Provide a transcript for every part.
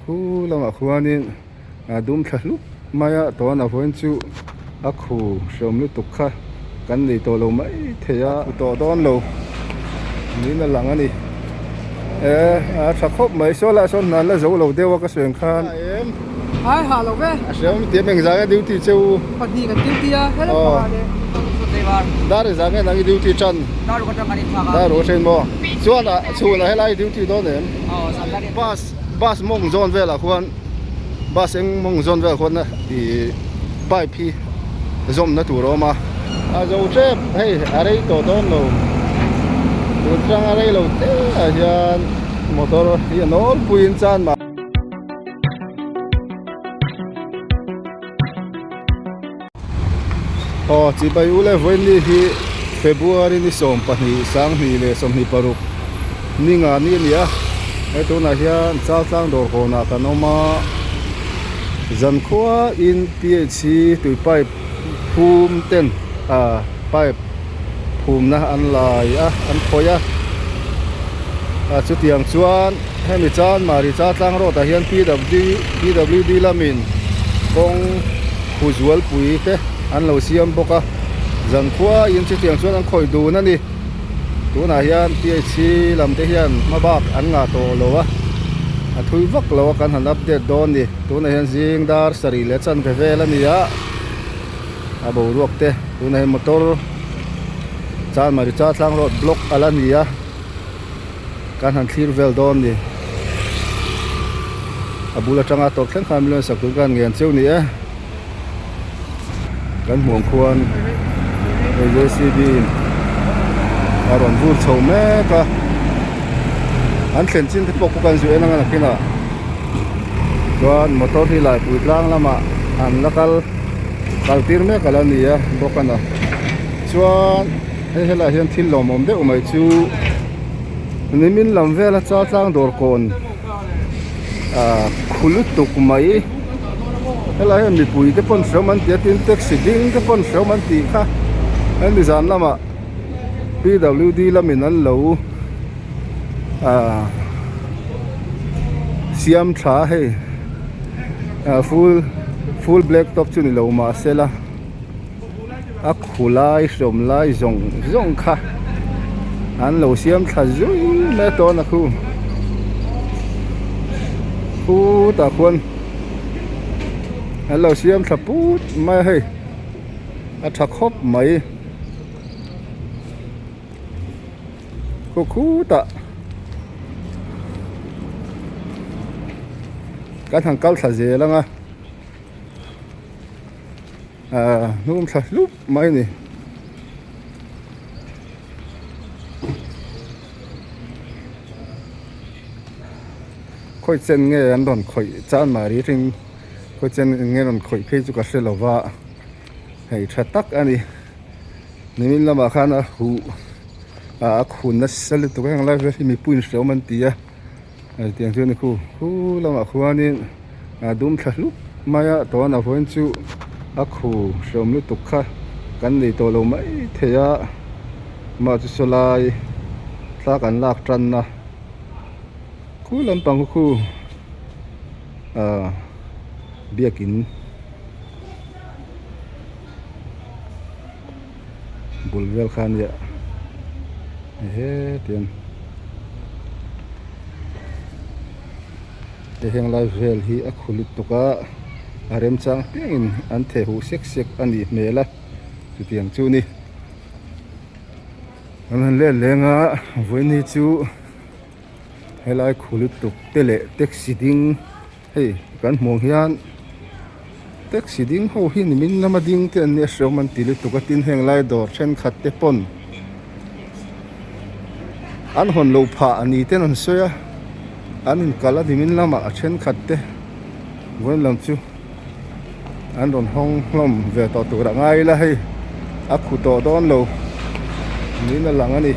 khu lama khuanin dum thlu maya to na voin chu a khu som lu tuk kha kan nei to lo mai theya to don lo ni na lang ani a thakop mai so la son nan la zo lo dewa ka swen khan Hai, halo ve. asem tie meng za duty cheu Pati kan duty ya. Hello pa de. dar za nge nang duty chan Daru ka tang ani thaka. da ro chen mo chuan a chu na helai duty do nem Oh, sandali. bus mong zon ve la khuan bus eng mong zon ve khuan na i pai phi zom na tu ro ma a zo che hei arei to don lo tu chang arei lo te a hian motor hi nol puin chan ma chỉ bay u le voin ni hi February ni som pa ni sang ni le som ni paruk ni nga ni nia ai to na hian cha chang dor ko na ka no ma zan khua in PHC tu pipe phum ten pipe phum na an lai an khoya chu tiang chuan hemi chan mari cha tlang ro ta hian PWD lamin kong khuzual pui te an lo siam boka zan khua in chu tiang chuan an khoi du na ni tu na hian PHC lam te hian ma bak an nga to lo a thui vak lo kan han update don ni tu na hian jing dar sari le chan ve ve la ni a bo ruak te tu na motor chan mari cha tlang road block ala ni kan han clear vel don ni abula changa to thlen kham lo sak tu kan ngen cheu ni kan muang khuan JCB aron vur chho me ka an thlen chin te pok kan zu enanga nakina chuan motor hi lai pui tlang lama an lakal kaltir me kala ni bokana chuan hela hian thil lom om de umai chu nimin lam vela cha tlang dor kon khulut tuk mai hela hian mi pui te pon shroman ti tin taxi ding te pon shroman ti kha an ni zan lama PWD lamin an lo siam tha hei full black top chu ni lo ma sela a khulai som lai zong kha an lo siam tha zui me to na khu ta khon an lo siam tha put mai hei a tha khop mai khu ta kan thang kal tha je langa num tha lup mai ni khoi chen nge an don khoi chan mari ring khoi chen nge don khoi phei chu ka selowa hei tha tak ani nimin lama khana hu khun na sal tu ka ngai ve mi puin sel man tia tiang chu ni khu lama khuanin dum thlu maya to na voin chu a khu som lu tuk kha kan nei to lo mai theya ma chu solai tla kan lak tran na khu lampang khu biakin bulvel khan ya tiang te heng lai vel hi a khulit tuka arem chang pengin an the hu sek ani mela chu tiang chu ni an le lenga voini chu helai khulit tuk tele taxi ding hei kan mong hian taxi ding ho hin min lama ding te an ne shroman tili tuka tin heng lai dor chen khat te pon an hon lo pha ani ten on soya an in kala dimin lama a then khat te voin lam chu an ron hong hlom ve to tu ra ngai la hei a khu to don lo ni na lang ani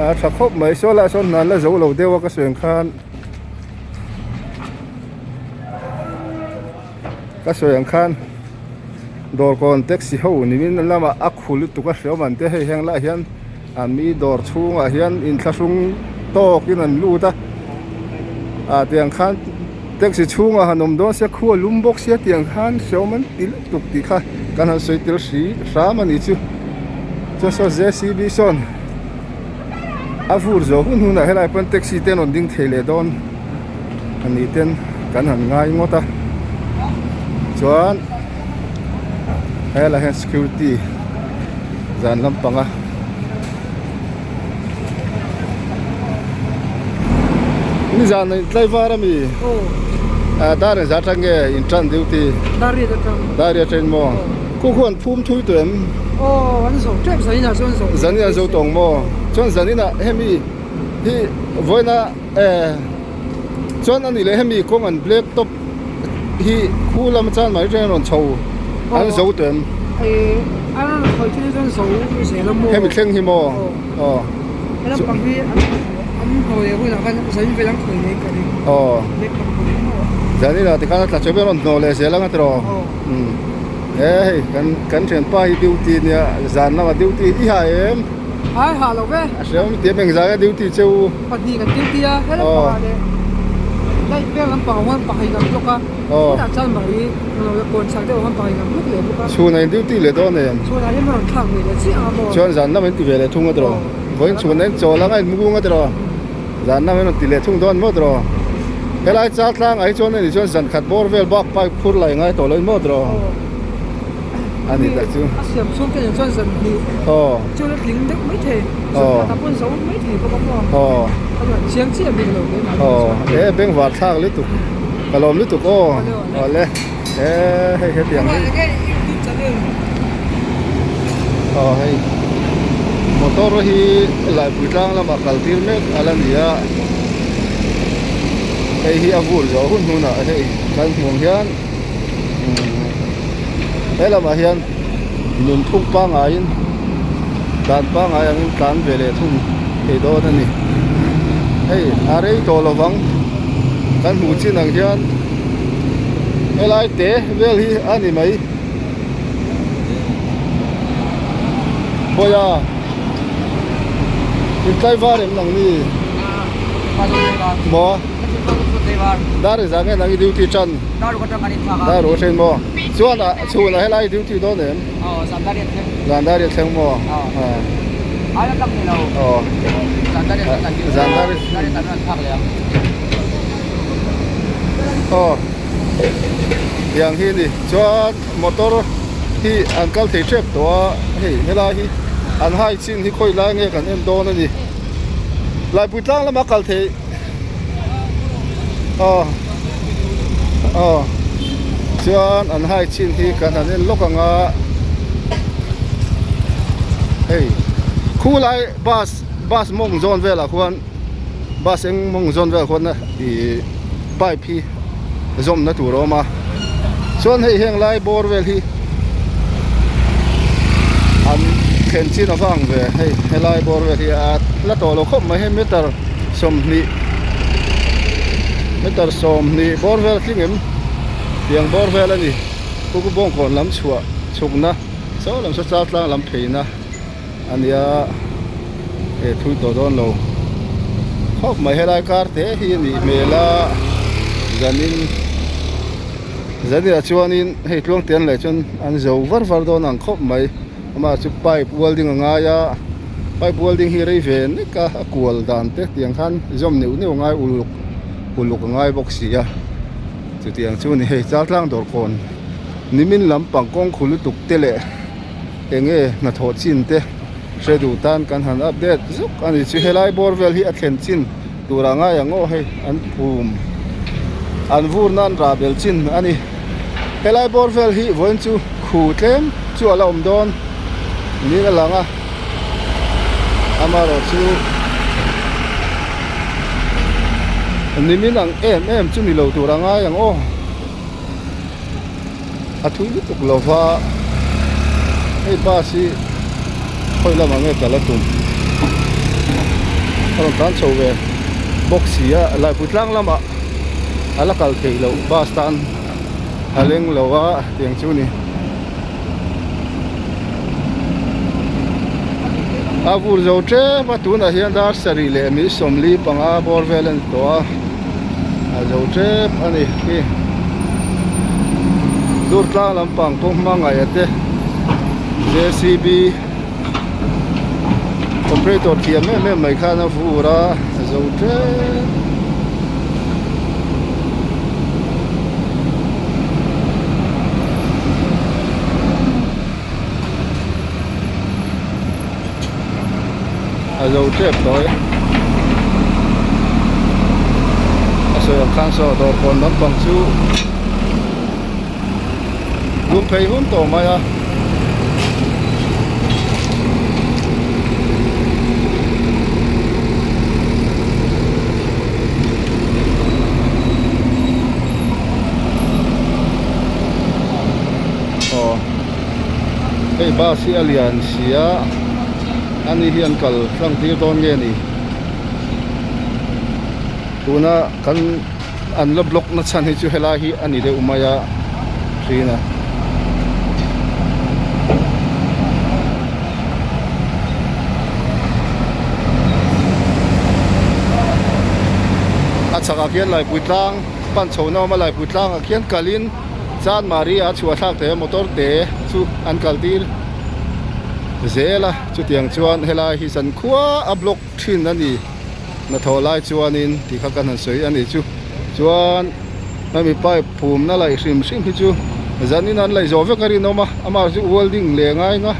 a tha khop mai so la son nan la zo lo dewa ka swen khan dor kon taxi ho ni min lama a khul tu ka hriam an te hei heng la hian an mi dor chhunga hian in thlasung to kin an lu ta tiang khan taxi chunga hanom don se khu lumbok sia tiang khan showman til tuk ti kha kan han soi til si ramani chu so JCB son avur zo hun na helai pan taxi ten on ding thele don ani ten kan han ngai ngota chuan hela hen security zan lampanga ni zan driver mi dar za tange in tran duty Dari da tam. daria train mo ku khon phum thui tuem Oh, anh số trip sai na số số. zan ya zo tong mo chon zan ina hemi hi voina chon ani le hemi kong an black top hi khu lam chan mai train on chou an zo tuem Anh hồi trên số số sẽ là mua. hemi thleng hi mo Anh bằng đi anh hồi bây giờ anh sẽ phải làm khởi này cái này. Để cầm cái zan ina ti kana tla chobe ron no le se lang atro kan chen pa hi duty nia zan na duty i ha em Ai hà lâu về. asem ti beng za duty cheu Bắt đi cái tiêu tia hết là bà đấy. Đây bây giờ bảo anh bảo hành làm lúc à. Đã chân bảo đi rồi còn sáng thế anh bảo hành làm lúc liền lúc à. chu nai duty le do ne Số này em còn thằng người là chị à bò. chon zan na men ti vele thung atro voin chu nen cho la ngai mu atro zan na men ti le thung don mo atro helai chat lang ai chon ni chon zan khat bor vel bak pai khur lai ngai to loi mo atro ani ta chu Xiêm xuống cái nhân dân thì chưa được lính đức mấy thế. Số ta quân số mấy thì có bóng bò. Anh bảo chiếm chiếm đi rồi cái mà. beng wa thak le tu kalom le tu le he tiang Cái YouTube channel. hey motor hi lai putlang la makal tir me alania hi avur zo hun huna hey kan mong hian hela ma hian nun thuk pa nga in dan pa nga yang tan vele thum he do na ni hey are to lowang kan hu chin ang hian helai te vel hi ani mai boya in driver em nang ni mo dar za nge nang duty chan dar ro chen mo chuan helai duty do nem zan dar thleng mo zan dar yang hi ni chuan motor hi uncle thei trep to hei helai hi an hai chin hi khoi lai nge kan em do na ni lai putlang lama kal thei chuan an hai chin hi kan an en lokanga hey khu lai bus mong zon vela khuan bus eng mong zon vela khuan na i pai phi zom na tu ro ma chuan hei heng lai bor vel hi an khen chin awang ve hei lai bor vel hi a la to lo khop ma he meter som ni bor vel thingem tiang bor vel ani ku bong kon lam chua chukna so lam sa chat lang lam pheina ania thui to don lo khop ma helai kar te hi ni mela zanin chuanin hei tlong ten le chon an zo var don ang khop mai ama chu pipe welding anga ya pipe welding hi rei ven ni ka kual dan te tiang khan zom neu ngai uluk ngai boxia chu tiang chu ni hei chat lang dor kon nimin lam pangkong khulu tuk tele enge na tho chin te shedu tan kan han update zuk ani chu helai borvel hi athen chin turanga yango hei an phum an vur nan rabel chin ani helai borvel hi voin chu khu tlem chu ala om don ni la langa amaro chu nimin ang em chu ni lo turanga yango athui tuk lova ei ba si khoi lama nge tala tum aron tan chowe boxia la putlang lama ala kal thei lo ba stan aleng lowa tiang chu ni avur zo tre patuna hian dar sari le mi somli panga borvelen to zo trep ani hi dur tlang lampang pong mangai ate JCB operator thiam me mai khana fura zo trep zo trep rồi so yang khang so do kon nam bang chu lum phei hum to ma ya oh hey ba si alian sia ani hian kal tlang tir don nge ni tuna kan an la block na chan hi chu hela hi ani de umaya trina achaka kian lai puitlang pan chona ma lai puitlang a kian kalin chan mari a chua thak te motor te chu an kaltir zela chu tiang chuan hela hi san khuwa a block thin ani na tholai chuanin ti kha kan han soi ani chu chuan nami pai phum na lai hrim hi chu zanin an lai zo ve kari noma ama chu welding le ngai nga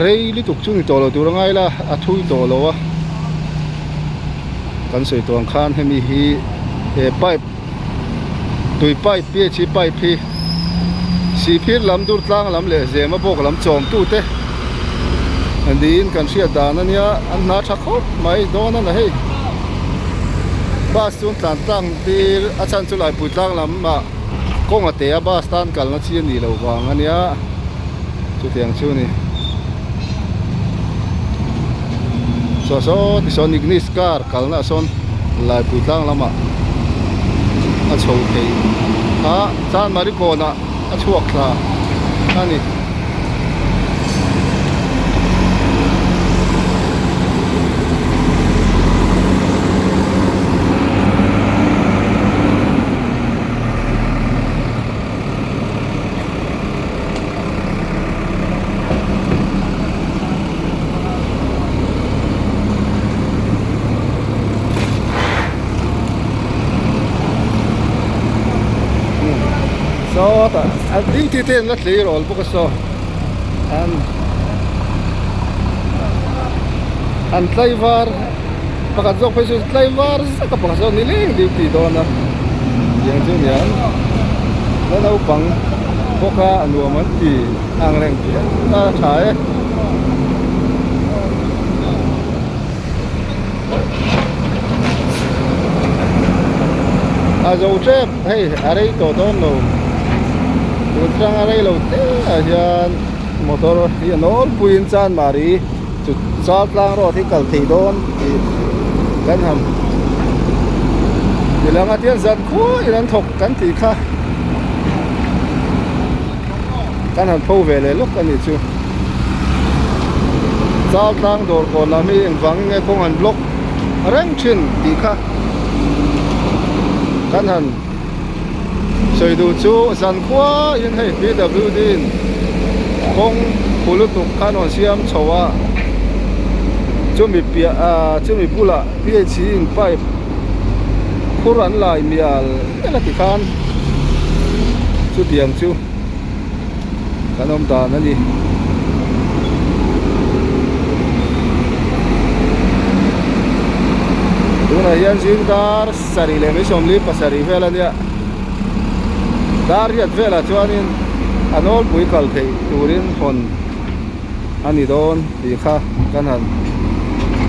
rei li tuk chu ni tolo tur ngai la a thui tolo wa kan soi tuang khan hemi hi e pipe tui pipe pi chi pipe hi si phir lam dur tlang lam le zema bok lam chom tu te andin kan sia dan ania an na tha khop mai don na hei bas chun tlan tang tir a chan chu lai pui tlang lam ma kong ate a bas tan kal na chi ni lo wang ania chu tiang chu ni so ti son ignis car kal na son lai pui tlang lama a chho thei a chan mari ko na a chuak thla ani so ta ding ti ten la tlei rol bu ka so an tlaivar pakat zok pesu tlaivar sa ka pakat so niling di do na yang chu nian la lau pang boka anuaman ti ang reng ti ta thai a zo trep hey arei to don lo utrang aray lo te ayan motor yan all puin chan mari chut lang ro thi kal thei don kan ham nilang atian zat khu iran thok kan thi kha kan han pho ve le lok ani chu chut lang dor ko na mi engwang nge kong han block reng chin ti kha kan han soi du chu san khwa in hei PWD kong pulutuk kanon siam chowa chumi pia chumi pula PH in pipe khuran lai mial ela ti khan chu tiang chu kanom ta na ni tuna yan sin dar sari le mi somli pasari vela dia dariat vela chuanin anol pui kal thei turin hon ani don ti kha kan han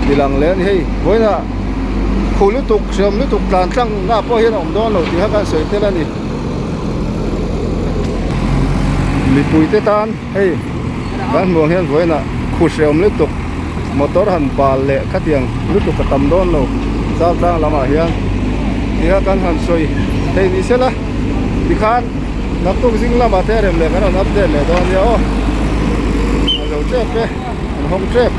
dilang len hei boina khulu tuk sem lu tuk tlan tlang na po hian om don lo ti ha kan soi tel ani mi pui te tan hei kan muang hian boina khu sem lu tuk motor han bal le khatiang lu tuk katam don lo sa tlang lama hian ti ha kan han soi hei ni sela dikhan nakto jing lama terem le kan on update le don yo alo trep pe hong trep